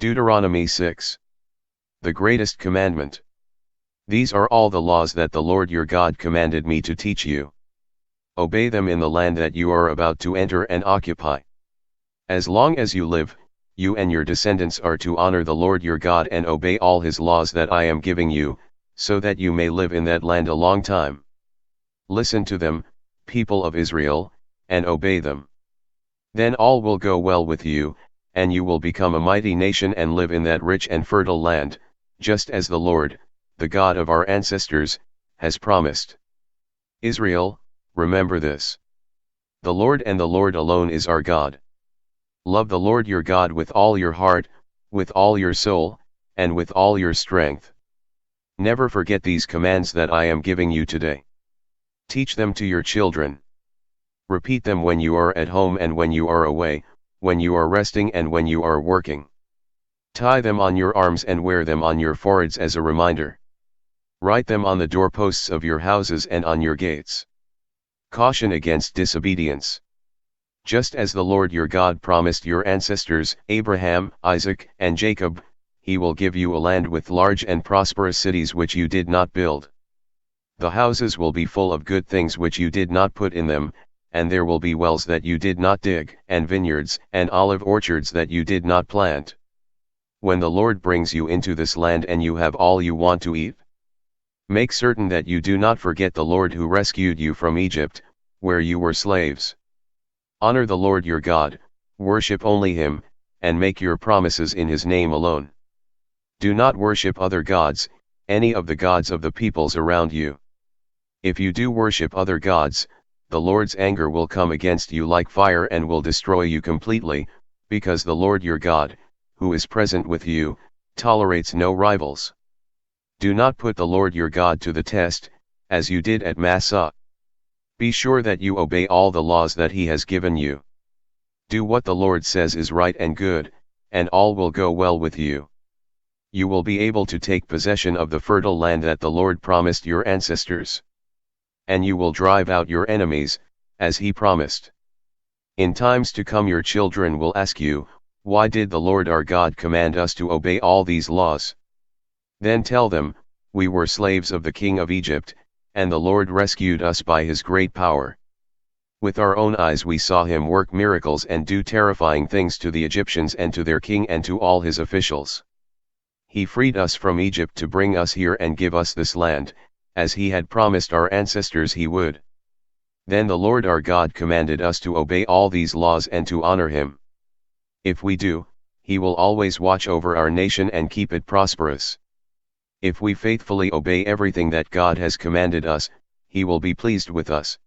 Deuteronomy 6. The Greatest Commandment. These are all the laws that the Lord your God commanded me to teach you. Obey them in the land that you are about to enter and occupy. As long as you live, you and your descendants are to honor the Lord your God and obey all his laws that I am giving you, so that you may live in that land a long time. Listen to them, people of Israel, and obey them. Then all will go well with you, and you will become a mighty nation and live in that rich and fertile land, just as the Lord, the God of our ancestors, has promised. Israel, remember this. The Lord and the Lord alone is our God. Love the Lord your God with all your heart, with all your soul, and with all your strength. Never forget these commands that I am giving you today. Teach them to your children. Repeat them when you are at home and when you are away, when you are resting and when you are working. Tie them on your arms and wear them on your foreheads as a reminder. Write them on the doorposts of your houses and on your gates. Caution against disobedience. Just as the Lord your God promised your ancestors, Abraham, Isaac, and Jacob, he will give you a land with large and prosperous cities which you did not build. The houses will be full of good things which you did not put in them, and there will be wells that you did not dig, and vineyards and olive orchards that you did not plant. When the Lord brings you into this land and you have all you want to eat, make certain that you do not forget the Lord who rescued you from Egypt, where you were slaves. Honor the Lord your God, worship only him, and make your promises in his name alone. Do not worship other gods, any of the gods of the peoples around you. If you do worship other gods, the Lord's anger will come against you like fire and will destroy you completely, because the Lord your God, who is present with you, tolerates no rivals. Do not put the Lord your God to the test, as you did at Massah. Be sure that you obey all the laws that he has given you. Do what the Lord says is right and good, and all will go well with you. You will be able to take possession of the fertile land that the Lord promised your ancestors. And you will drive out your enemies, as he promised. In times to come your children will ask you, why did the Lord our God command us to obey all these laws? Then tell them, we were slaves of the king of Egypt, and the Lord rescued us by his great power. With our own eyes we saw him work miracles and do terrifying things to the Egyptians and to their king and to all his officials. He freed us from Egypt to bring us here and give us this land, as he had promised our ancestors he would. Then the Lord our God commanded us to obey all these laws and to honor him. If we do, he will always watch over our nation and keep it prosperous. If we faithfully obey everything that God has commanded us, he will be pleased with us.